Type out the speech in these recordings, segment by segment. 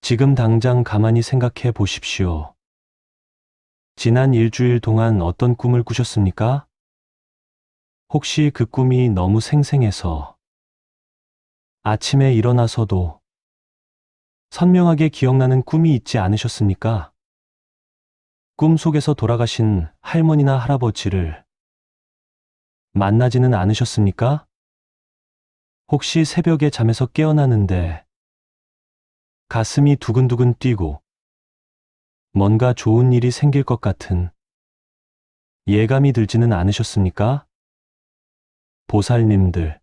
지금 당장 가만히 생각해 보십시오. 지난 일주일 동안 어떤 꿈을 꾸셨습니까? 혹시 그 꿈이 너무 생생해서 아침에 일어나서도 선명하게 기억나는 꿈이 있지 않으셨습니까? 꿈속에서 돌아가신 할머니나 할아버지를 만나지는 않으셨습니까? 혹시 새벽에 잠에서 깨어나는데 가슴이 두근두근 뛰고 뭔가 좋은 일이 생길 것 같은 예감이 들지는 않으셨습니까? 보살님들,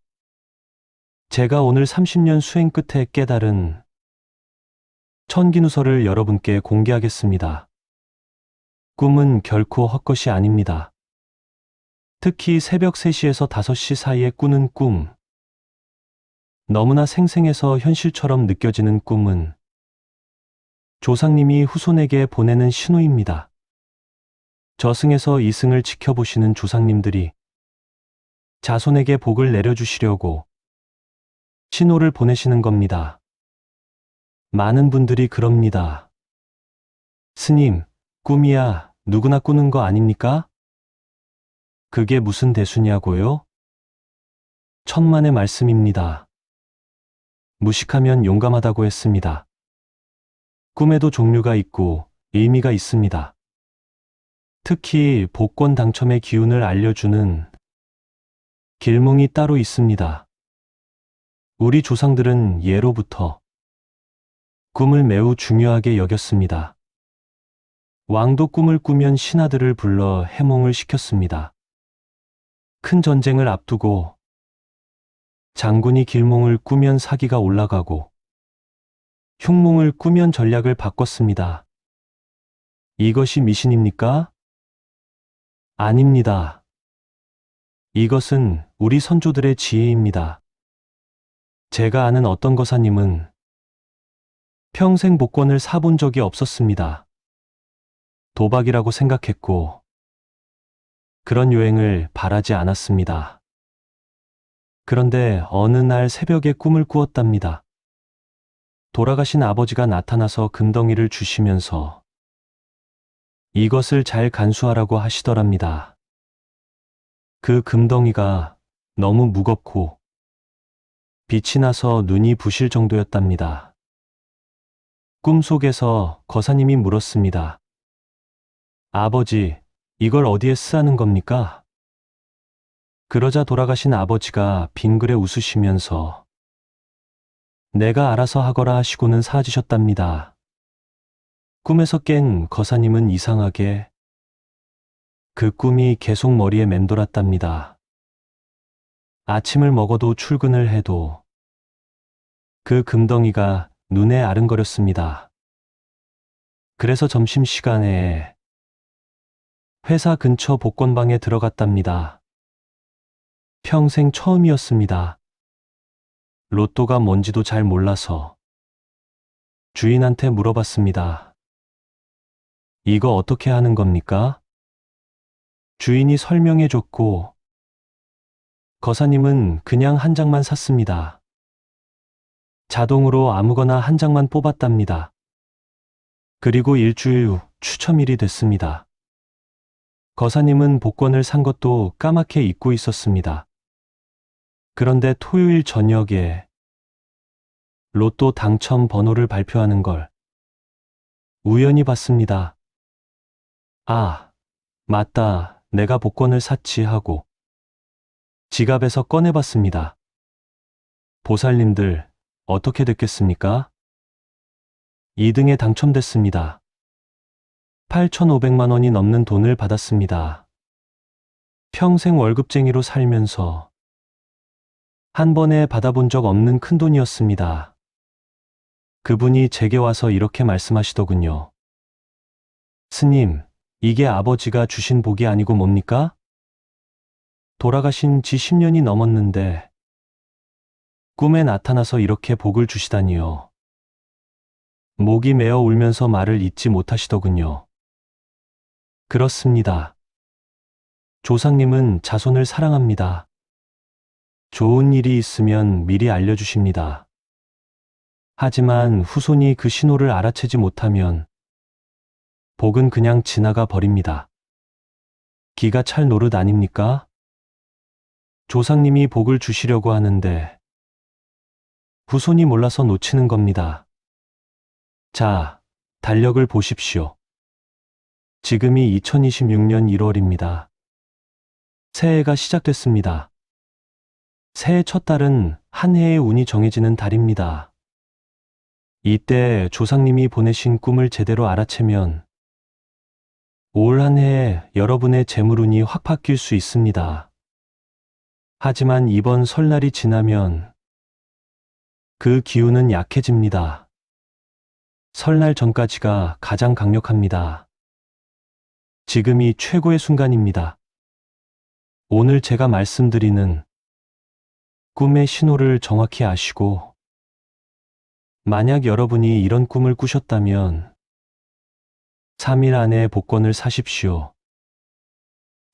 제가 오늘 30년 수행 끝에 깨달은 천기누설을 여러분께 공개하겠습니다. 꿈은 결코 헛것이 아닙니다. 특히 새벽 3시에서 5시 사이에 꾸는 꿈, 너무나 생생해서 현실처럼 느껴지는 꿈은 조상님이 후손에게 보내는 신호입니다. 저승에서 이승을 지켜보시는 조상님들이 자손에게 복을 내려주시려고 신호를 보내시는 겁니다. 많은 분들이 그럽니다. 스님, 꿈이야 누구나 꾸는 거 아닙니까? 그게 무슨 대수냐고요? 천만의 말씀입니다. 무식하면 용감하다고 했습니다. 꿈에도 종류가 있고 의미가 있습니다. 특히 복권 당첨의 기운을 알려주는 길몽이 따로 있습니다. 우리 조상들은 예로부터 꿈을 매우 중요하게 여겼습니다. 왕도 꿈을 꾸면 신하들을 불러 해몽을 시켰습니다. 큰 전쟁을 앞두고 장군이 길몽을 꾸면 사기가 올라가고 흉몽을 꾸면 전략을 바꿨습니다. 이것이 미신입니까? 아닙니다. 이것은 우리 선조들의 지혜입니다. 제가 아는 어떤 거사님은 평생 복권을 사본 적이 없었습니다. 도박이라고 생각했고 그런 요행을 바라지 않았습니다. 그런데 어느 날 새벽에 꿈을 꾸었답니다. 돌아가신 아버지가 나타나서 금덩이를 주시면서 이것을 잘 간수하라고 하시더랍니다. 그 금덩이가 너무 무겁고 빛이 나서 눈이 부실 정도였답니다. 꿈속에서 거사님이 물었습니다. 아버지, 이걸 어디에 쓰라는 겁니까? 그러자 돌아가신 아버지가 빙그레 웃으시면서 내가 알아서 하거라 하시고는 사라지셨답니다. 꿈에서 깬 거사님은 이상하게 그 꿈이 계속 머리에 맴돌았답니다. 아침을 먹어도 출근을 해도 그 금덩이가 눈에 아른거렸습니다. 그래서 점심시간에 회사 근처 복권방에 들어갔답니다. 평생 처음이었습니다. 로또가 뭔지도 잘 몰라서 주인한테 물어봤습니다. 이거 어떻게 하는 겁니까? 주인이 설명해줬고 거사님은 그냥 한 장만 샀습니다. 자동으로 아무거나 한 장만 뽑았답니다. 그리고 일주일 후 추첨일이 됐습니다. 거사님은 복권을 산 것도 까맣게 잊고 있었습니다. 그런데 토요일 저녁에 로또 당첨 번호를 발표하는 걸 우연히 봤습니다. 아, 맞다. 내가 복권을 샀지 하고 지갑에서 꺼내봤습니다. 보살님들, 어떻게 됐겠습니까? 2등에 당첨됐습니다. 8,500만 원이 넘는 돈을 받았습니다. 평생 월급쟁이로 살면서 한 번에 받아본 적 없는 큰돈이었습니다. 그분이 제게 와서 이렇게 말씀하시더군요. 스님, 이게 아버지가 주신 복이 아니고 뭡니까? 돌아가신 지 10년이 넘었는데 꿈에 나타나서 이렇게 복을 주시다니요. 목이 메어 울면서 말을 잇지 못하시더군요. 그렇습니다. 조상님은 자손을 사랑합니다. 좋은 일이 있으면 미리 알려주십니다. 하지만 후손이 그 신호를 알아채지 못하면 복은 그냥 지나가 버립니다. 기가 찰 노릇 아닙니까? 조상님이 복을 주시려고 하는데 후손이 몰라서 놓치는 겁니다. 자, 달력을 보십시오. 지금이 2026년 1월입니다. 새해가 시작됐습니다. 새해 첫 달은 한 해의 운이 정해지는 달입니다. 이때 조상님이 보내신 꿈을 제대로 알아채면 올 한 해에 여러분의 재물운이 확 바뀔 수 있습니다. 하지만 이번 설날이 지나면 그 기운은 약해집니다. 설날 전까지가 가장 강력합니다. 지금이 최고의 순간입니다. 오늘 제가 말씀드리는 꿈의 신호를 정확히 아시고, 만약 여러분이 이런 꿈을 꾸셨다면 3일 안에 복권을 사십시오.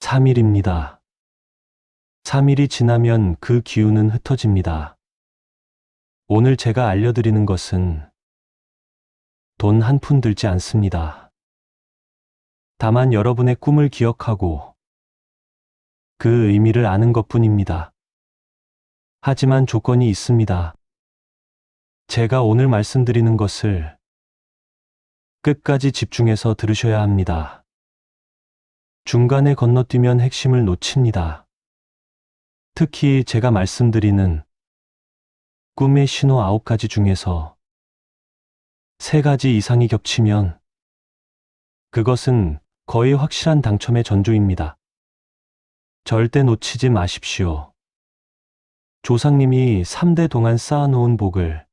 3일입니다. 3일이 지나면 그 기운은 흩어집니다. 오늘 제가 알려드리는 것은 돈 한 푼 들지 않습니다. 다만 여러분의 꿈을 기억하고 그 의미를 아는 것뿐입니다. 하지만 조건이 있습니다. 제가 오늘 말씀드리는 것을 끝까지 집중해서 들으셔야 합니다. 중간에 건너뛰면 핵심을 놓칩니다. 특히 제가 말씀드리는 꿈의 신호 9가지 중에서 3가지 이상이 겹치면 그것은 거의 확실한 당첨의 전조입니다. 절대 놓치지 마십시오. 조상님이 3대 동안 쌓아놓은 복을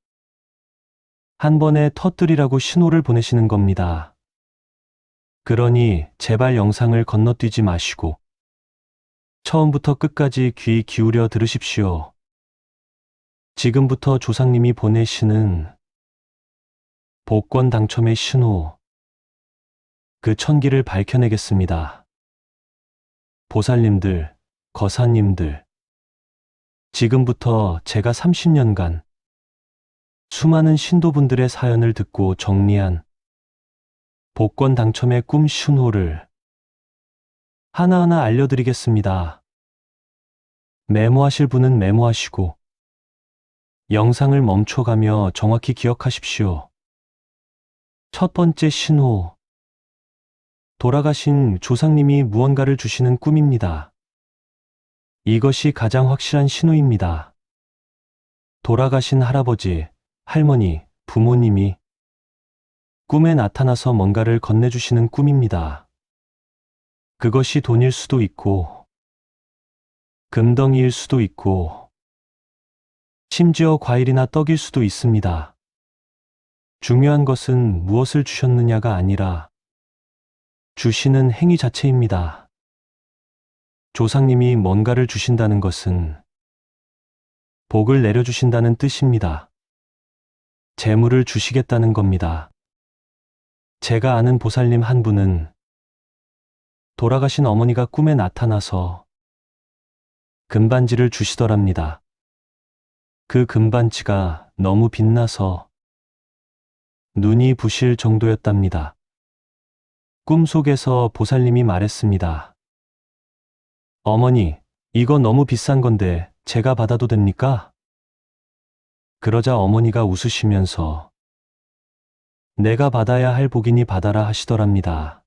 한 번에 터뜨리라고 신호를 보내시는 겁니다. 그러니 제발 영상을 건너뛰지 마시고 처음부터 끝까지 귀 기울여 들으십시오. 지금부터 조상님이 보내시는 복권 당첨의 신호, 그 천기를 밝혀내겠습니다. 보살님들, 거사님들, 지금부터 제가 30년간 수많은 신도분들의 사연을 듣고 정리한 복권 당첨의 꿈 신호를 하나하나 알려드리겠습니다. 메모하실 분은 메모하시고 영상을 멈춰가며 정확히 기억하십시오. 첫 번째 신호, 돌아가신 조상님이 무언가를 주시는 꿈입니다. 이것이 가장 확실한 신호입니다. 돌아가신 할아버지, 할머니, 부모님이 꿈에 나타나서 뭔가를 건네주시는 꿈입니다. 그것이 돈일 수도 있고, 금덩이일 수도 있고, 심지어 과일이나 떡일 수도 있습니다. 중요한 것은 무엇을 주셨느냐가 아니라 주시는 행위 자체입니다. 조상님이 뭔가를 주신다는 것은 복을 내려주신다는 뜻입니다. 재물을 주시겠다는 겁니다. 제가 아는 보살님 한 분은 돌아가신 어머니가 꿈에 나타나서 금반지를 주시더랍니다. 그 금반지가 너무 빛나서 눈이 부실 정도였답니다. 꿈속에서 보살님이 말했습니다. 어머니, 이거 너무 비싼 건데 제가 받아도 됩니까? 그러자 어머니가 웃으시면서 내가 받아야 할 복이니 받아라 하시더랍니다.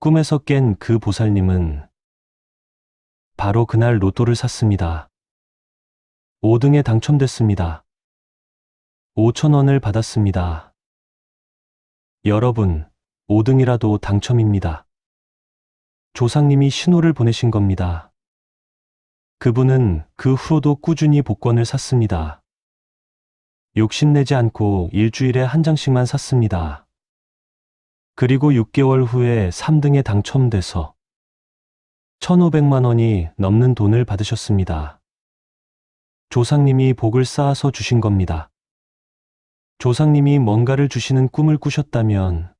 꿈에서 깬 그 보살님은 바로 그날 로또를 샀습니다. 5등에 당첨됐습니다. 5,000원을 받았습니다. 여러분, 5등이라도 당첨입니다. 조상님이 신호를 보내신 겁니다. 그분은 그 후로도 꾸준히 복권을 샀습니다. 욕심내지 않고 일주일에 한 장씩만 샀습니다. 그리고 6개월 후에 3등에 당첨돼서 1,500만 원이 넘는 돈을 받으셨습니다. 조상님이 복을 쌓아서 주신 겁니다. 조상님이 뭔가를 주시는 꿈을 꾸셨다면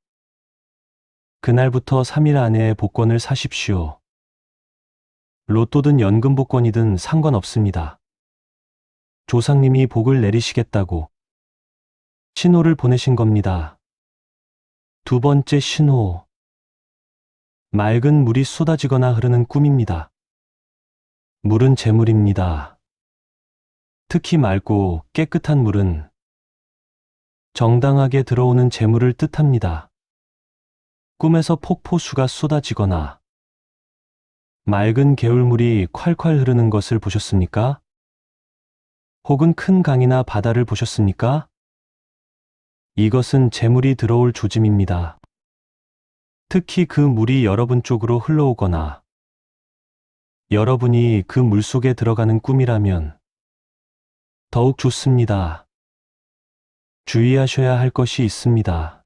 그날부터 3일 안에 복권을 사십시오. 로또든 연금 복권이든 상관없습니다. 조상님이 복을 내리시겠다고 신호를 보내신 겁니다. 두 번째 신호. 맑은 물이 쏟아지거나 흐르는 꿈입니다. 물은 재물입니다. 특히 맑고 깨끗한 물은 정당하게 들어오는 재물을 뜻합니다. 꿈에서 폭포수가 쏟아지거나 맑은 개울물이 콸콸 흐르는 것을 보셨습니까? 혹은 큰 강이나 바다를 보셨습니까? 이것은 재물이 들어올 조짐입니다. 특히 그 물이 여러분 쪽으로 흘러오거나 여러분이 그 물속에 들어가는 꿈이라면 더욱 좋습니다. 주의하셔야 할 것이 있습니다.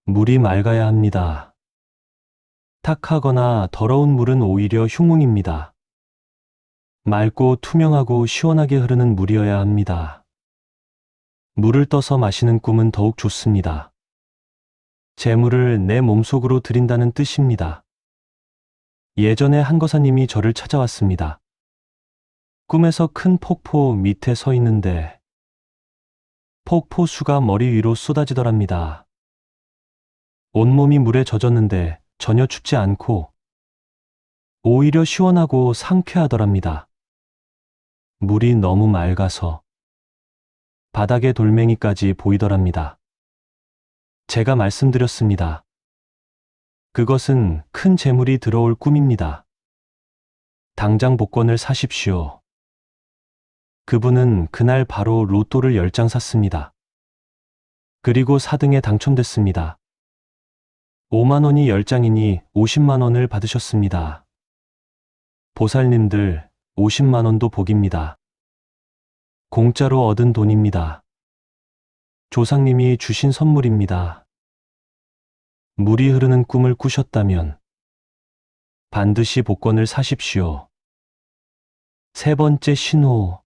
물이 맑아야 합니다. 탁하거나 더러운 물은 오히려 흉흉입니다. 맑고 투명하고 시원하게 흐르는 물이어야 합니다. 물을 떠서 마시는 꿈은 더욱 좋습니다. 재물을 내 몸속으로 들인다는 뜻입니다. 예전에 한 거사님이 저를 찾아왔습니다. 꿈에서 큰 폭포 밑에 서 있는데 폭포수가 머리 위로 쏟아지더랍니다. 온몸이 물에 젖었는데 전혀 춥지 않고 오히려 시원하고 상쾌하더랍니다. 물이 너무 맑아서 바닥에 돌멩이까지 보이더랍니다. 제가 말씀드렸습니다. 그것은 큰 재물이 들어올 꿈입니다. 당장 복권을 사십시오. 그분은 그날 바로 로또를 10장 샀습니다. 그리고 4등에 당첨됐습니다. 5만 원이 10장이니 50만 원을 받으셨습니다. 보살님들, 50만 원도 복입니다. 공짜로 얻은 돈입니다. 조상님이 주신 선물입니다. 물이 흐르는 꿈을 꾸셨다면 반드시 복권을 사십시오. 세 번째 신호.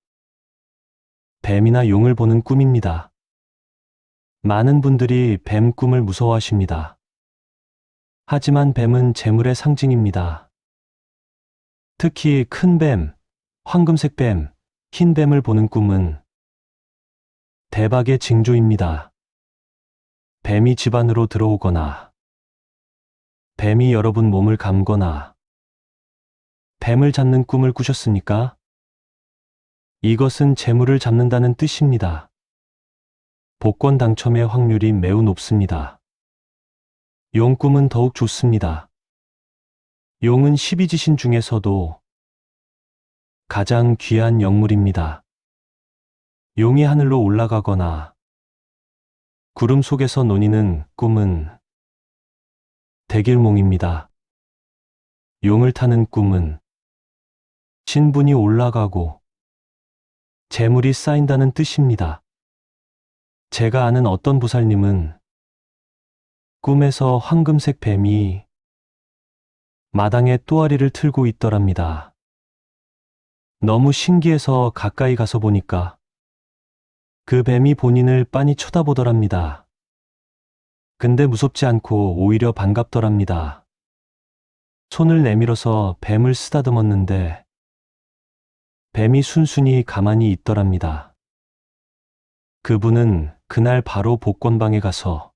뱀이나 용을 보는 꿈입니다. 많은 분들이 뱀 꿈을 무서워하십니다. 하지만 뱀은 재물의 상징입니다. 특히 큰 뱀, 황금색 뱀, 흰 뱀을 보는 꿈은 대박의 징조입니다. 뱀이 집 안으로 들어오거나 뱀이 여러분 몸을 감거나 뱀을 잡는 꿈을 꾸셨습니까? 이것은 재물을 잡는다는 뜻입니다. 복권 당첨의 확률이 매우 높습니다. 용 꿈은 더욱 좋습니다. 용은 12지신 중에서도 가장 귀한 영물입니다. 용이 하늘로 올라가거나 구름 속에서 노니는 꿈은 대길몽입니다. 용을 타는 꿈은 신분이 올라가고 재물이 쌓인다는 뜻입니다. 제가 아는 어떤 보살님은 꿈에서 황금색 뱀이 마당에 또아리를 틀고 있더랍니다. 너무 신기해서 가까이 가서 보니까 그 뱀이 본인을 빤히 쳐다보더랍니다. 근데 무섭지 않고 오히려 반갑더랍니다. 손을 내밀어서 뱀을 쓰다듬었는데 뱀이 순순히 가만히 있더랍니다. 그분은 그날 바로 복권방에 가서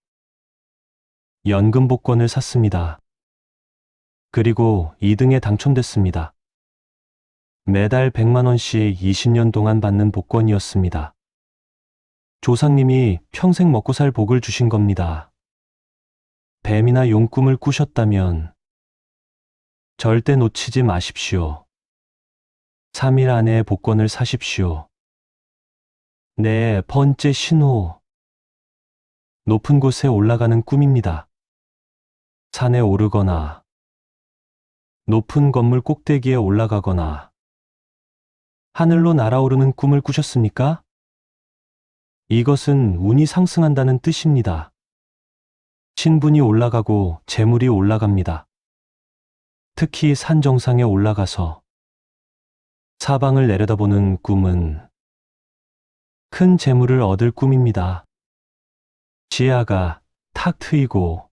연금 복권을 샀습니다. 그리고 2등에 당첨됐습니다. 매달 100만 원씩 20년 동안 받는 복권이었습니다. 조상님이 평생 먹고 살 복을 주신 겁니다. 뱀이나 용 꿈을 꾸셨다면 절대 놓치지 마십시오. 3일 안에 복권을 사십시오. 네 번째 신호. 높은 곳에 올라가는 꿈입니다. 산에 오르거나 높은 건물 꼭대기에 올라가거나 하늘로 날아오르는 꿈을 꾸셨습니까? 이것은 운이 상승한다는 뜻입니다. 신분이 올라가고 재물이 올라갑니다. 특히 산 정상에 올라가서 사방을 내려다보는 꿈은 큰 재물을 얻을 꿈입니다. 지하가 탁 트이고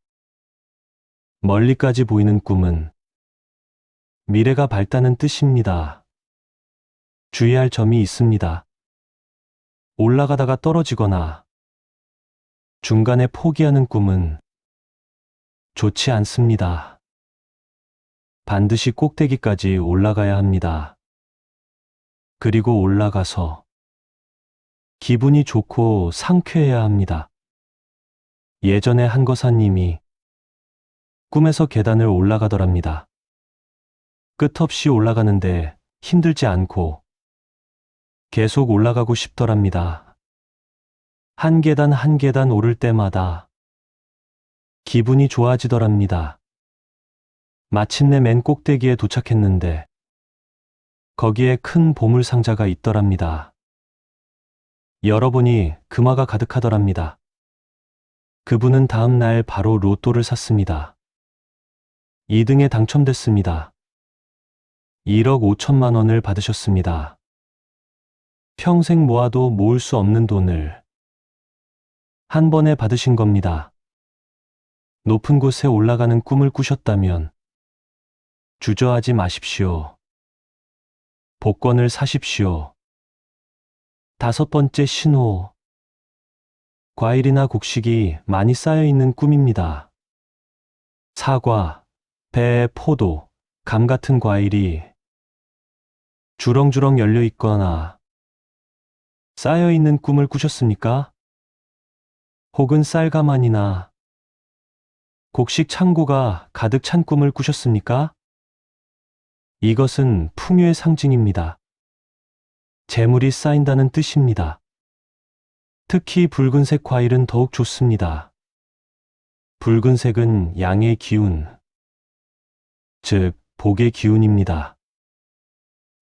멀리까지 보이는 꿈은 미래가 밝다는 뜻입니다. 주의할 점이 있습니다. 올라가다가 떨어지거나 중간에 포기하는 꿈은 좋지 않습니다. 반드시 꼭대기까지 올라가야 합니다. 그리고 올라가서 기분이 좋고 상쾌해야 합니다. 예전에 한 거사님이 꿈에서 계단을 올라가더랍니다. 끝없이 올라가는데 힘들지 않고 계속 올라가고 싶더랍니다. 한 계단 한 계단 오를 때마다 기분이 좋아지더랍니다. 마침내 맨 꼭대기에 도착했는데 거기에 큰 보물 상자가 있더랍니다. 열어보니 금화가 가득하더랍니다. 그분은 다음 날 바로 로또를 샀습니다. 2등에 당첨됐습니다. 1억 5천만 원을 받으셨습니다. 평생 모아도 모을 수 없는 돈을 한 번에 받으신 겁니다. 높은 곳에 올라가는 꿈을 꾸셨다면 주저하지 마십시오. 복권을 사십시오. 5번째 신호. 과일이나 곡식이 많이 쌓여 있는 꿈입니다. 사과, 배, 포도, 감 같은 과일이 주렁주렁 열려 있거나 쌓여 있는 꿈을 꾸셨습니까? 혹은 쌀가마니나 곡식 창고가 가득 찬 꿈을 꾸셨습니까? 이것은 풍요의 상징입니다. 재물이 쌓인다는 뜻입니다. 특히 붉은색 과일은 더욱 좋습니다. 붉은색은 양의 기운, 즉 복의 기운입니다.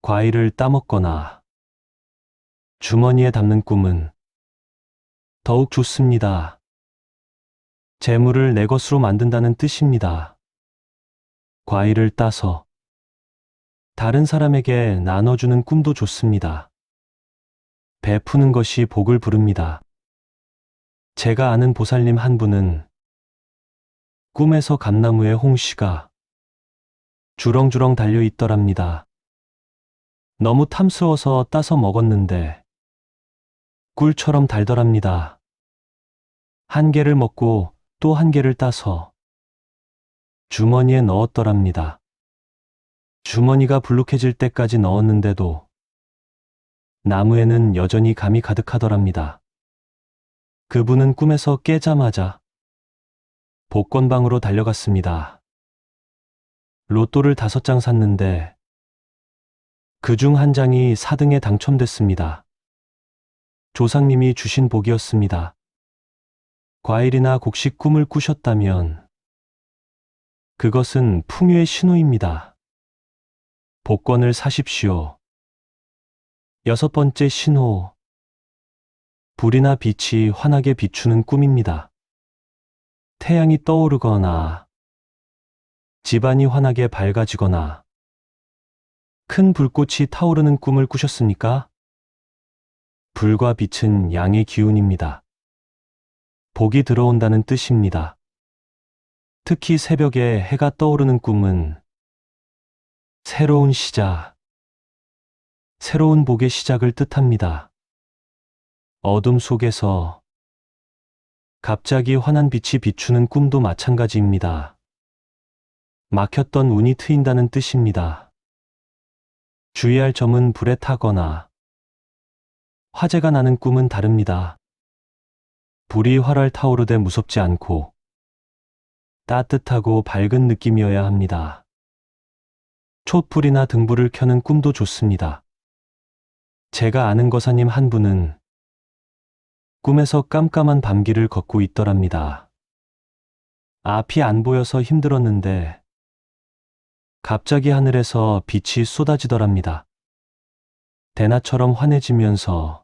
과일을 따먹거나 주머니에 담는 꿈은 더욱 좋습니다. 재물을 내 것으로 만든다는 뜻입니다. 과일을 따서 다른 사람에게 나눠주는 꿈도 좋습니다. 베푸는 것이 복을 부릅니다. 제가 아는 보살님 한 분은 꿈에서 감나무에 홍시가 주렁주렁 달려 있더랍니다. 너무 탐스러워서 따서 먹었는데 꿀처럼 달더랍니다. 한 개를 먹고 또 한 개를 따서 주머니에 넣었더랍니다. 주머니가 불룩해질 때까지 넣었는데도 나무에는 여전히 감이 가득하더랍니다. 그분은 꿈에서 깨자마자 복권방으로 달려갔습니다. 로또를 5장 샀는데 그중 한 장이 4등에 당첨됐습니다. 조상님이 주신 복이었습니다. 과일이나 곡식 꿈을 꾸셨다면 그것은 풍요의 신호입니다. 복권을 사십시오. 6번째 신호. 불이나 빛이 환하게 비추는 꿈입니다. 태양이 떠오르거나 집안이 환하게 밝아지거나 큰 불꽃이 타오르는 꿈을 꾸셨습니까? 불과 빛은 양의 기운입니다. 복이 들어온다는 뜻입니다. 특히 새벽에 해가 떠오르는 꿈은 새로운 시작, 새로운 복의 시작을 뜻합니다. 어둠 속에서 갑자기 환한 빛이 비추는 꿈도 마찬가지입니다. 막혔던 운이 트인다는 뜻입니다. 주의할 점은 불에 타거나 화재가 나는 꿈은 다릅니다. 불이 활활 타오르되 무섭지 않고 따뜻하고 밝은 느낌이어야 합니다. 촛불이나 등불을 켜는 꿈도 좋습니다. 제가 아는 거사님 한 분은 꿈에서 깜깜한 밤길을 걷고 있더랍니다. 앞이 안 보여서 힘들었는데 갑자기 하늘에서 빛이 쏟아지더랍니다. 대낮처럼 환해지면서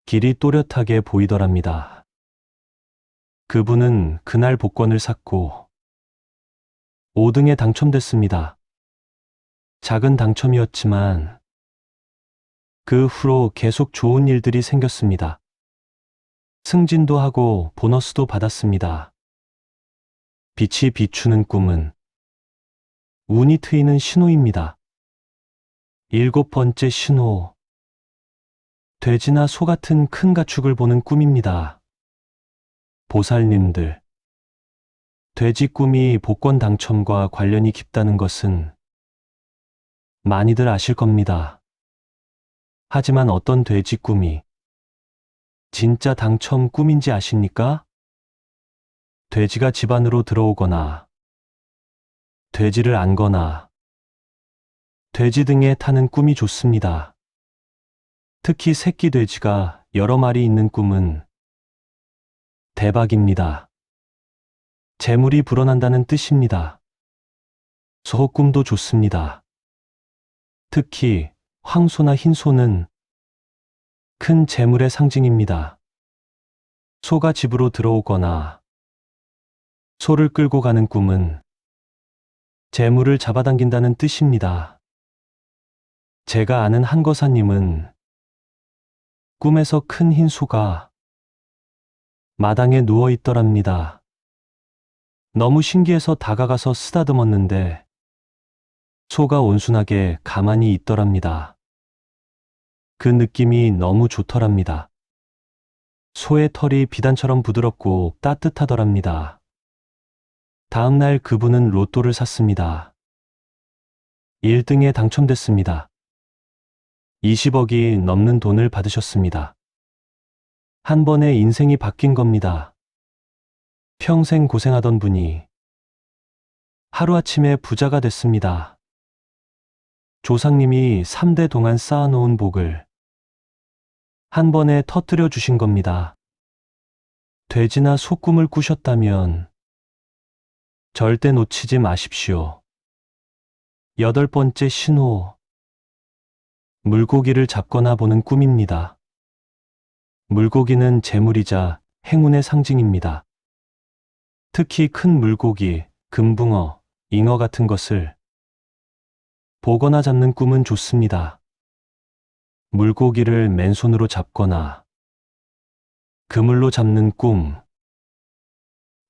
길이 또렷하게 보이더랍니다. 그분은 그날 복권을 샀고 5등에 당첨됐습니다. 작은 당첨이었지만 그 후로 계속 좋은 일들이 생겼습니다. 승진도 하고 보너스도 받았습니다. 빛이 비추는 꿈은 운이 트이는 신호입니다. 7번째 신호. 돼지나 소 같은 큰 가축을 보는 꿈입니다. 보살님들, 돼지 꿈이 복권 당첨과 관련이 깊다는 것은 많이들 아실 겁니다. 하지만 어떤 돼지 꿈이 진짜 당첨 꿈인지 아십니까? 돼지가 집 안으로 들어오거나, 돼지를 안거나, 돼지 등에 타는 꿈이 좋습니다. 특히 새끼 돼지가 여러 마리 있는 꿈은 대박입니다. 재물이 불어난다는 뜻입니다. 소 꿈도 좋습니다. 특히 황소나 흰소는 큰 재물의 상징입니다. 소가 집으로 들어오거나 소를 끌고 가는 꿈은 재물을 잡아당긴다는 뜻입니다. 제가 아는 한거사님은 꿈에서 큰 흰 소가 마당에 누워 있더랍니다. 너무 신기해서 다가가서 쓰다듬었는데 소가 온순하게 가만히 있더랍니다. 그 느낌이 너무 좋더랍니다. 소의 털이 비단처럼 부드럽고 따뜻하더랍니다. 다음 날 그분은 로또를 샀습니다. 1등에 당첨됐습니다. 20억이 넘는 돈을 받으셨습니다. 한 번에 인생이 바뀐 겁니다. 평생 고생하던 분이 하루아침에 부자가 됐습니다. 조상님이 3대 동안 쌓아놓은 복을 한 번에 터뜨려 주신 겁니다. 돼지나 소 꿈을 꾸셨다면 절대 놓치지 마십시오. 8번째 신호. 물고기를 잡거나 보는 꿈입니다. 물고기는 재물이자 행운의 상징입니다. 특히 큰 물고기, 금붕어, 잉어 같은 것을 보거나 잡는 꿈은 좋습니다. 물고기를 맨손으로 잡거나 그물로 잡는 꿈,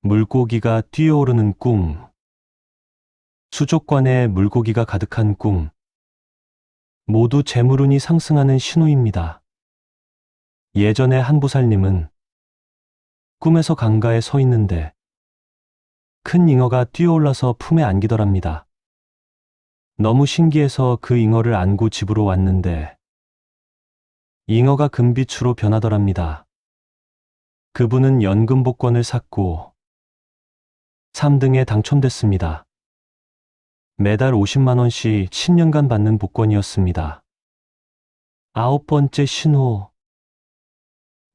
물고기가 뛰어오르는 꿈, 수족관에 물고기가 가득한 꿈, 모두 재물운이 상승하는 신호입니다. 예전에 한 보살님은 꿈에서 강가에 서 있는데 큰 잉어가 뛰어올라서 품에 안기더랍니다. 너무 신기해서 그 잉어를 안고 집으로 왔는데 잉어가 금빛으로 변하더랍니다. 그분은 연금 복권을 샀고 3등에 당첨됐습니다. 매달 50만 원씩 10년간 받는 복권이었습니다. 9번째 신호.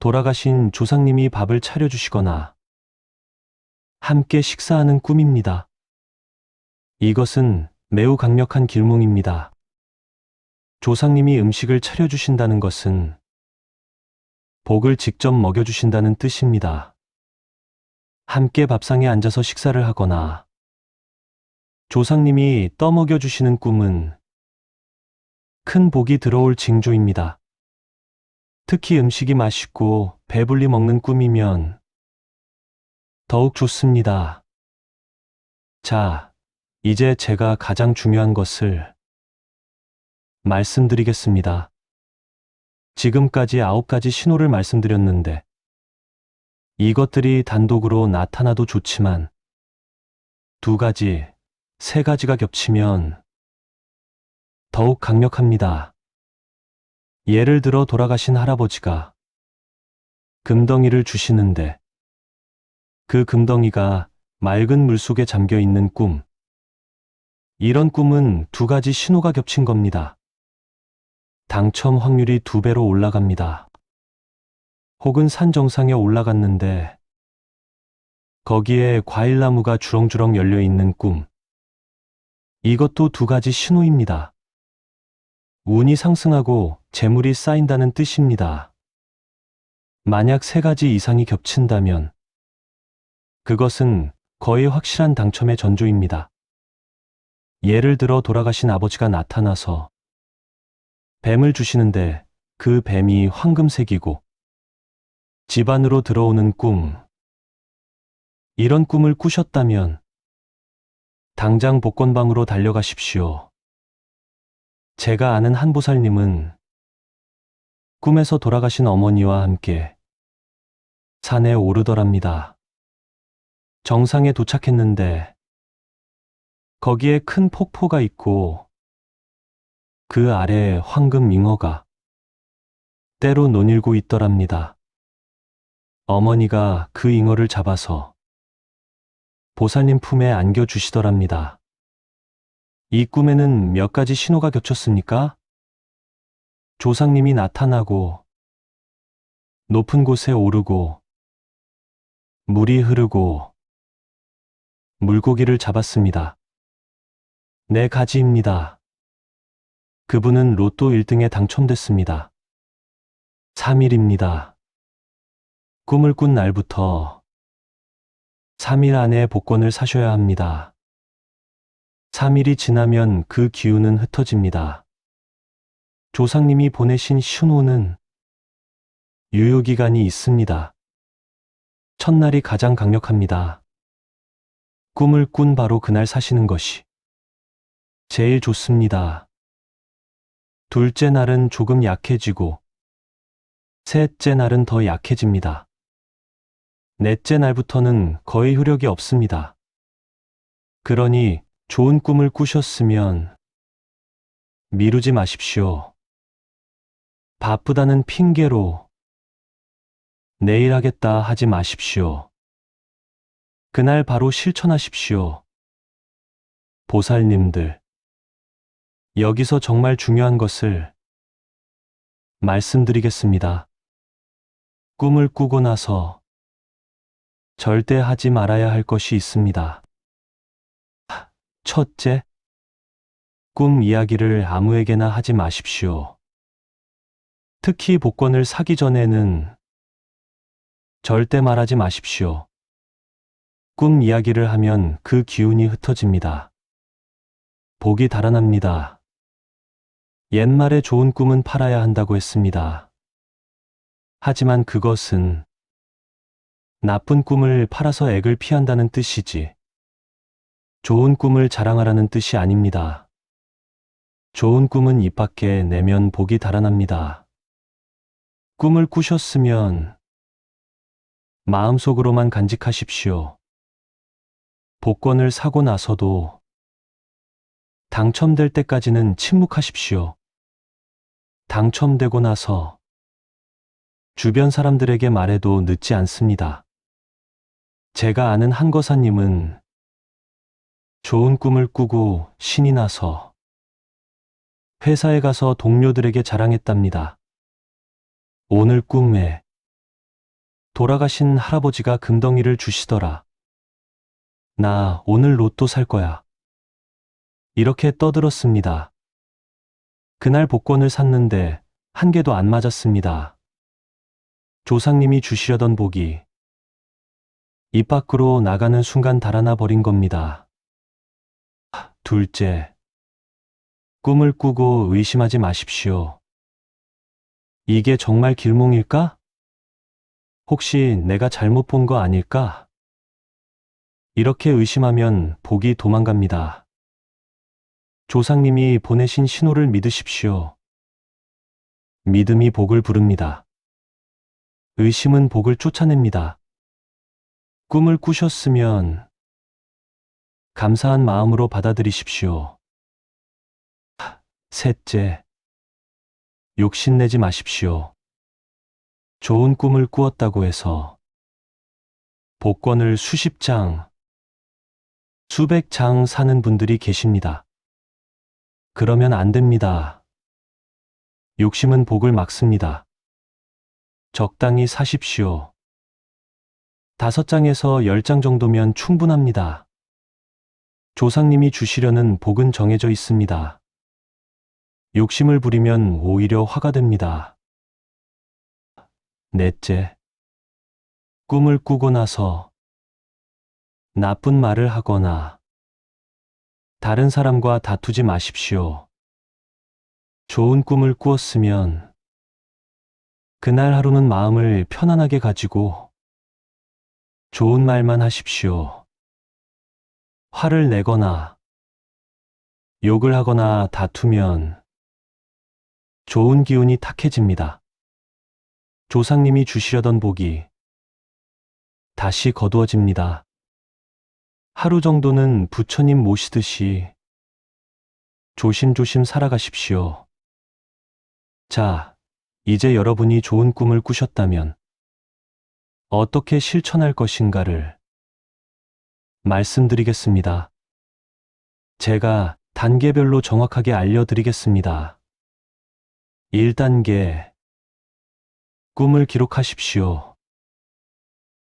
돌아가신 조상님이 밥을 차려주시거나 함께 식사하는 꿈입니다. 이것은 매우 강력한 길몽입니다. 조상님이 음식을 차려주신다는 것은 복을 직접 먹여주신다는 뜻입니다. 함께 밥상에 앉아서 식사를 하거나 조상님이 떠먹여주시는 꿈은 큰 복이 들어올 징조입니다. 특히 음식이 맛있고 배불리 먹는 꿈이면 더욱 좋습니다. 자, 이제 제가 가장 중요한 것을 말씀드리겠습니다. 지금까지 9가지 신호를 말씀드렸는데 이것들이 단독으로 나타나도 좋지만 2가지, 3가지가 겹치면 더욱 강력합니다. 예를 들어 돌아가신 할아버지가 금덩이를 주시는데 그 금덩이가 맑은 물속에 잠겨 있는 꿈. 이런 꿈은 2가지 신호가 겹친 겁니다. 당첨 확률이 2배로 올라갑니다. 혹은 산 정상에 올라갔는데 거기에 과일나무가 주렁주렁 열려 있는 꿈. 이것도 2가지 신호입니다. 운이 상승하고 재물이 쌓인다는 뜻입니다. 만약 3가지 이상이 겹친다면 그것은 거의 확실한 당첨의 전조입니다. 예를 들어 돌아가신 아버지가 나타나서 뱀을 주시는데 그 뱀이 황금색이고 집 안으로 들어오는 꿈. 이런 꿈을 꾸셨다면 당장 복권방으로 달려가십시오. 제가 아는 한 보살님은 꿈에서 돌아가신 어머니와 함께 산에 오르더랍니다. 정상에 도착했는데 거기에 큰 폭포가 있고 그 아래에 황금 잉어가 때로 논일고 있더랍니다. 어머니가 그 잉어를 잡아서 보살님 품에 안겨주시더랍니다. 이 꿈에는 몇 가지 신호가 겹쳤습니까? 조상님이 나타나고 높은 곳에 오르고 물이 흐르고 물고기를 잡았습니다. 네 가지입니다. 그분은 로또 1등에 당첨됐습니다. 3일입니다. 꿈을 꾼 날부터 3일 안에 복권을 사셔야 합니다. 3일이 지나면 그 기운은 흩어집니다. 조상님이 보내신 신호는 유효기간이 있습니다. 첫날이 가장 강력합니다. 꿈을 꾼 바로 그날 사시는 것이 제일 좋습니다. 둘째 날은 조금 약해지고 셋째 날은 더 약해집니다. 넷째 날부터는 거의 효력이 없습니다. 그러니 좋은 꿈을 꾸셨으면 미루지 마십시오. 바쁘다는 핑계로 내일 하겠다 하지 마십시오. 그날 바로 실천하십시오. 보살님들, 여기서 정말 중요한 것을 말씀드리겠습니다. 꿈을 꾸고 나서 절대 하지 말아야 할 것이 있습니다. 첫째, 꿈 이야기를 아무에게나 하지 마십시오. 특히 복권을 사기 전에는 절대 말하지 마십시오. 꿈 이야기를 하면 그 기운이 흩어집니다. 복이 달아납니다. 옛말에 좋은 꿈은 팔아야 한다고 했습니다. 하지만 그것은 나쁜 꿈을 팔아서 액을 피한다는 뜻이지 좋은 꿈을 자랑하라는 뜻이 아닙니다. 좋은 꿈은 입 밖에 내면 복이 달아납니다. 꿈을 꾸셨으면 마음속으로만 간직하십시오. 복권을 사고 나서도 당첨될 때까지는 침묵하십시오. 당첨되고 나서 주변 사람들에게 말해도 늦지 않습니다. 제가 아는 한거사님은 좋은 꿈을 꾸고 신이 나서 회사에 가서 동료들에게 자랑했답니다. 오늘 꿈에 돌아가신 할아버지가 금덩이를 주시더라. 나 오늘 로또 살 거야. 이렇게 떠들었습니다. 그날 복권을 샀는데 한 개도 안 맞았습니다. 조상님이 주시려던 복이 입 밖으로 나가는 순간 달아나 버린 겁니다. 둘째, 꿈을 꾸고 의심하지 마십시오. 이게 정말 길몽일까? 혹시 내가 잘못 본 거 아닐까? 이렇게 의심하면 복이 도망갑니다. 조상님이 보내신 신호를 믿으십시오. 믿음이 복을 부릅니다. 의심은 복을 쫓아냅니다. 꿈을 꾸셨으면 감사한 마음으로 받아들이십시오. 셋째, 욕심내지 마십시오. 좋은 꿈을 꾸었다고 해서 복권을 수십 장, 수백 장 사는 분들이 계십니다. 그러면 안 됩니다. 욕심은 복을 막습니다. 적당히 사십시오. 5장에서 10장 정도면 충분합니다. 조상님이 주시려는 복은 정해져 있습니다. 욕심을 부리면 오히려 화가 됩니다. 넷째, 꿈을 꾸고 나서 나쁜 말을 하거나 다른 사람과 다투지 마십시오. 좋은 꿈을 꾸었으면 그날 하루는 마음을 편안하게 가지고 좋은 말만 하십시오. 화를 내거나 욕을 하거나 다투면 좋은 기운이 탁해집니다. 조상님이 주시려던 복이 다시 거두어집니다. 하루 정도는 부처님 모시듯이 조심조심 살아가십시오. 자, 이제 여러분이 좋은 꿈을 꾸셨다면 어떻게 실천할 것인가를 말씀드리겠습니다. 제가 단계별로 정확하게 알려드리겠습니다. 1단계, 꿈을 기록하십시오.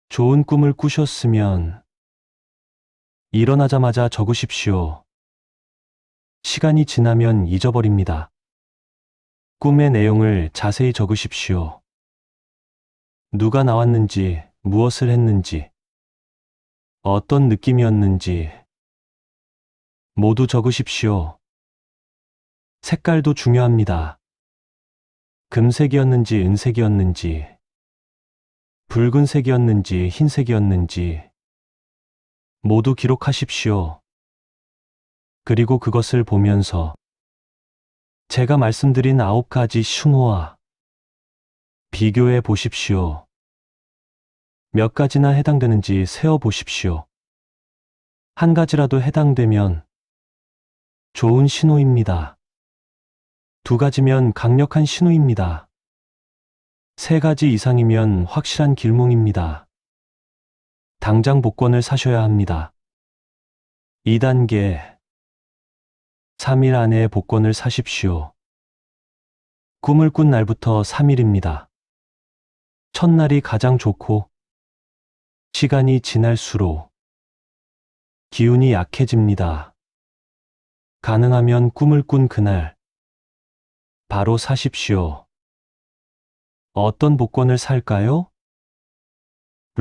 좋은 꿈을 꾸셨으면 일어나자마자 적으십시오. 시간이 지나면 잊어버립니다. 꿈의 내용을 자세히 적으십시오. 누가 나왔는지, 무엇을 했는지, 어떤 느낌이었는지 모두 적으십시오. 색깔도 중요합니다. 금색이었는지 은색이었는지, 붉은색이었는지 흰색이었는지 모두 기록하십시오. 그리고 그것을 보면서 제가 말씀드린 9가지 흉호와 비교해 보십시오. 몇 가지나 해당되는지 세어 보십시오. 한 가지라도 해당되면 좋은 신호입니다. 2가지면 강력한 신호입니다. 3가지 이상이면 확실한 길몽입니다. 당장 복권을 사셔야 합니다. 2단계, 3일 안에 복권을 사십시오. 꿈을 꾼 날부터 3일입니다. 첫날이 가장 좋고 시간이 지날수록 기운이 약해집니다. 가능하면 꿈을 꾼 그날 바로 사십시오. 어떤 복권을 살까요?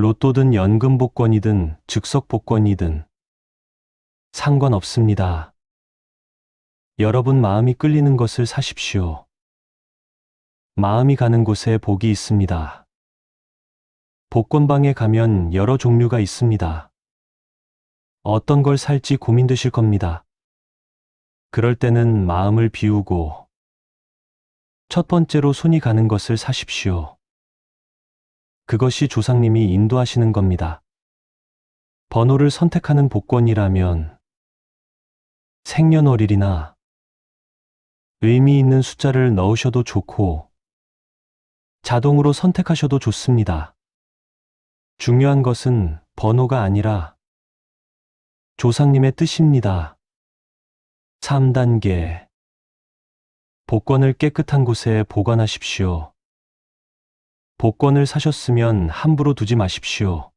로또든 연금 복권이든 즉석 복권이든 상관없습니다. 여러분 마음이 끌리는 것을 사십시오. 마음이 가는 곳에 복이 있습니다. 복권방에 가면 여러 종류가 있습니다. 어떤 걸 살지 고민되실 겁니다. 그럴 때는 마음을 비우고 첫 번째로 손이 가는 것을 사십시오. 그것이 조상님이 인도하시는 겁니다. 번호를 선택하는 복권이라면 생년월일이나 의미 있는 숫자를 넣으셔도 좋고 자동으로 선택하셔도 좋습니다. 중요한 것은 번호가 아니라 조상님의 뜻입니다. 3단계, 복권을 깨끗한 곳에 보관하십시오. 복권을 사셨으면 함부로 두지 마십시오.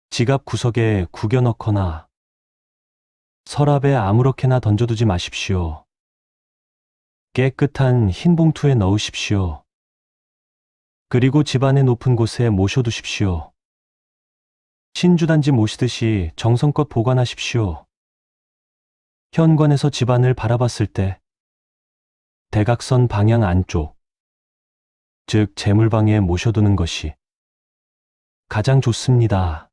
지갑 구석에 구겨 넣거나 서랍에 아무렇게나 던져두지 마십시오. 깨끗한 흰 봉투에 넣으십시오. 그리고 집안의 높은 곳에 모셔두십시오. 신주단지 모시듯이 정성껏 보관하십시오. 현관에서 집안을 바라봤을 때 대각선 방향 안쪽, 즉 재물방에 모셔두는 것이 가장 좋습니다.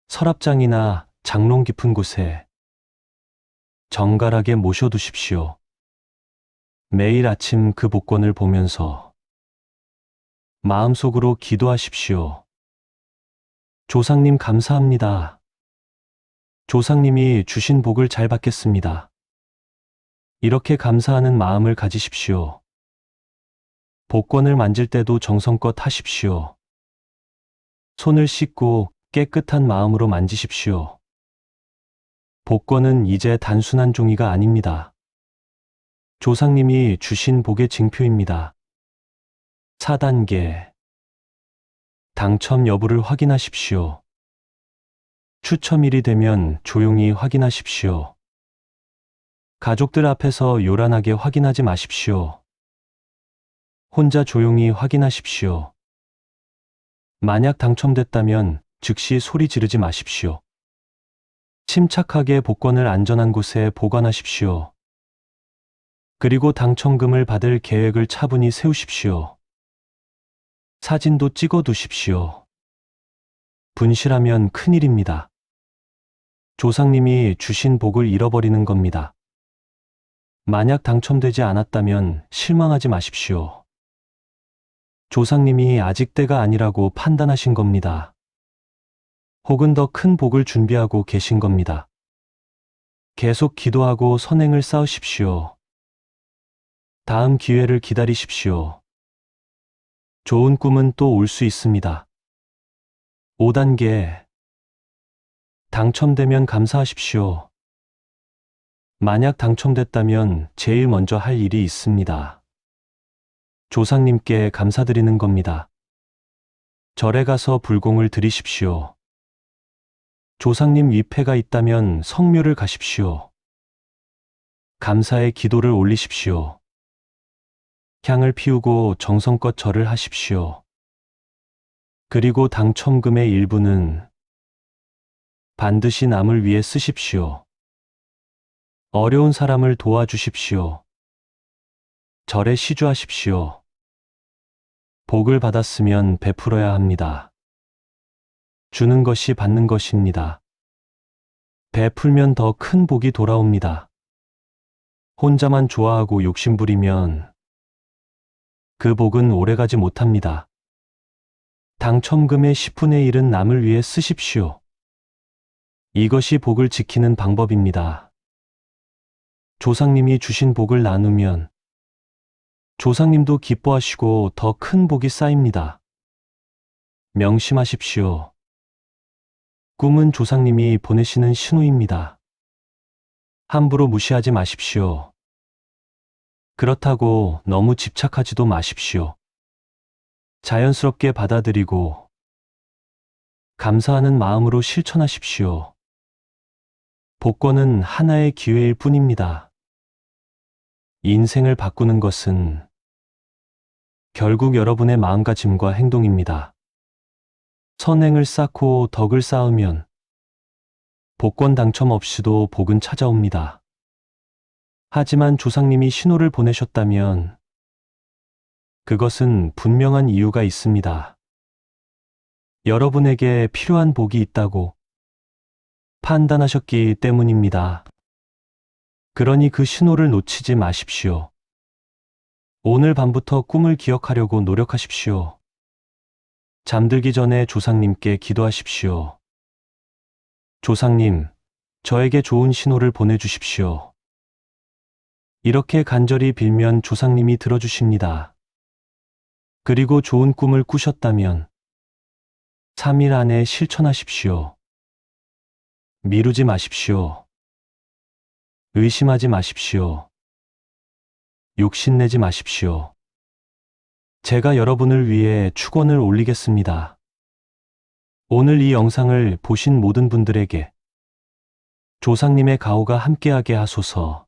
서랍장이나 장롱 깊은 곳에 정갈하게 모셔두십시오. 매일 아침 그 복권을 보면서 마음속으로 기도하십시오. 조상님 감사합니다. 조상님이 주신 복을 잘 받겠습니다. 이렇게 감사하는 마음을 가지십시오. 복권을 만질 때도 정성껏 하십시오. 손을 씻고 깨끗한 마음으로 만지십시오. 복권은 이제 단순한 종이가 아닙니다. 조상님이 주신 복의 징표입니다. 4단계, 당첨 여부를 확인하십시오. 추첨일이 되면 조용히 확인하십시오. 가족들 앞에서 요란하게 확인하지 마십시오. 혼자 조용히 확인하십시오. 만약 당첨됐다면 즉시 소리 지르지 마십시오. 침착하게 복권을 안전한 곳에 보관하십시오. 그리고 당첨금을 받을 계획을 차분히 세우십시오. 사진도 찍어 두십시오. 분실하면 큰일입니다. 조상님이 주신 복을 잃어버리는 겁니다. 만약 당첨되지 않았다면 실망하지 마십시오. 조상님이 아직 때가 아니라고 판단하신 겁니다. 혹은 더 큰 복을 준비하고 계신 겁니다. 계속 기도하고 선행을 쌓으십시오. 다음 기회를 기다리십시오. 좋은 꿈은 또 올 수 있습니다. 5단계. 당첨되면 감사하십시오. 만약 당첨됐다면 제일 먼저 할 일이 있습니다. 조상님께 감사드리는 겁니다. 절에 가서 불공을 드리십시오. 조상님 위패가 있다면 성묘를 가십시오. 감사의 기도를 올리십시오. 향을 피우고 정성껏 절을 하십시오. 그리고 당첨금의 일부는 반드시 남을 위해 쓰십시오. 어려운 사람을 도와주십시오. 절에 시주하십시오. 복을 받았으면 베풀어야 합니다. 주는 것이 받는 것입니다. 베풀면 더 큰 복이 돌아옵니다. 혼자만 좋아하고 욕심부리면 그 복은 오래가지 못합니다. 당첨금의 10분의 1은 남을 위해 쓰십시오. 이것이 복을 지키는 방법입니다. 조상님이 주신 복을 나누면 조상님도 기뻐하시고 더 큰 복이 쌓입니다. 명심하십시오. 꿈은 조상님이 보내시는 신호입니다. 함부로 무시하지 마십시오. 그렇다고 너무 집착하지도 마십시오. 자연스럽게 받아들이고 감사하는 마음으로 실천하십시오. 복권은 하나의 기회일 뿐입니다. 인생을 바꾸는 것은 결국 여러분의 마음가짐과 행동입니다. 선행을 쌓고 덕을 쌓으면 복권 당첨 없이도 복은 찾아옵니다. 하지만 조상님이 신호를 보내셨다면 그것은 분명한 이유가 있습니다. 여러분에게 필요한 복이 있다고 판단하셨기 때문입니다. 그러니 그 신호를 놓치지 마십시오. 오늘 밤부터 꿈을 기억하려고 노력하십시오. 잠들기 전에 조상님께 기도하십시오. 조상님, 저에게 좋은 신호를 보내주십시오. 이렇게 간절히 빌면 조상님이 들어주십니다. 그리고 좋은 꿈을 꾸셨다면 3일 안에 실천하십시오. 미루지 마십시오. 의심하지 마십시오. 욕심내지 마십시오. 제가 여러분을 위해 축원을 올리겠습니다. 오늘 이 영상을 보신 모든 분들에게 조상님의 가호가 함께하게 하소서.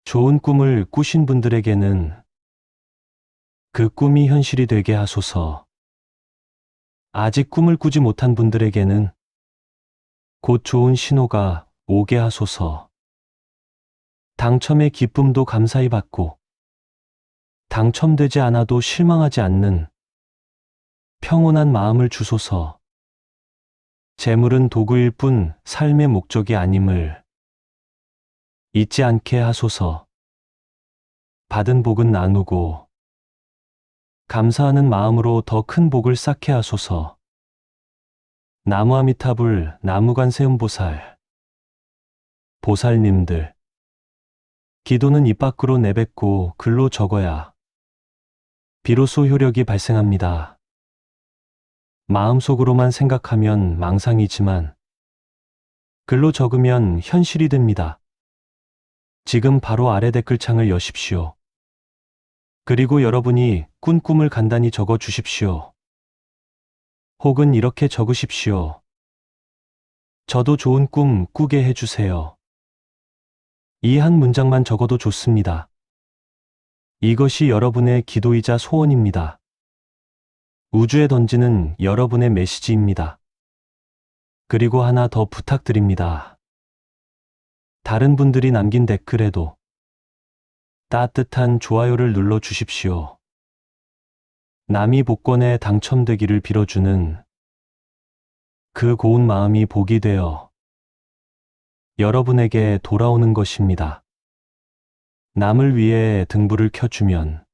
좋은 꿈을 꾸신 분들에게는 그 꿈이 현실이 되게 하소서. 아직 꿈을 꾸지 못한 분들에게는 곧 좋은 신호가 오게 하소서. 당첨의 기쁨도 감사히 받고 당첨되지 않아도 실망하지 않는 평온한 마음을 주소서. 재물은 도구일 뿐 삶의 목적이 아님을 잊지 않게 하소서. 받은 복은 나누고 감사하는 마음으로 더 큰 복을 쌓게 하소서. 나무아미타불 나무관세음보살 보살님들, 기도는 입 밖으로 내뱉고 글로 적어야 비로소 효력이 발생합니다. 마음속으로만 생각하면 망상이지만 글로 적으면 현실이 됩니다. 지금 바로 아래 댓글창을 여십시오. 그리고 여러분이 꾼 꿈을 간단히 적어 주십시오. 혹은 이렇게 적으십시오. 저도 좋은 꿈 꾸게 해주세요. 이 한 문장만 적어도 좋습니다. 이것이 여러분의 기도이자 소원입니다. 우주에 던지는 여러분의 메시지입니다. 그리고 하나 더 부탁드립니다. 다른 분들이 남긴 댓글에도 따뜻한 좋아요를 눌러 주십시오. 남이 복권에 당첨되기를 빌어주는 그 고운 마음이 복이 되어 여러분에게 돌아오는 것입니다. 남을 위해 등불을 켜주면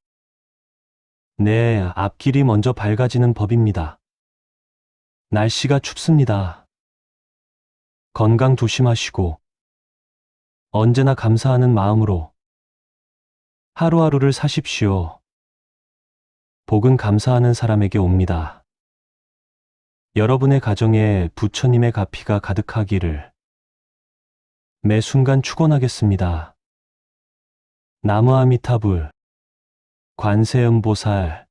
내 앞길이 먼저 밝아지는 법입니다. 날씨가 춥습니다. 건강 조심하시고 언제나 감사하는 마음으로 하루하루를 사십시오. 복은 감사하는 사람에게 옵니다. 여러분의 가정에 부처님의 가피가 가득하기를 매 순간 축원하겠습니다. 나무 아미타불, 관세음보살,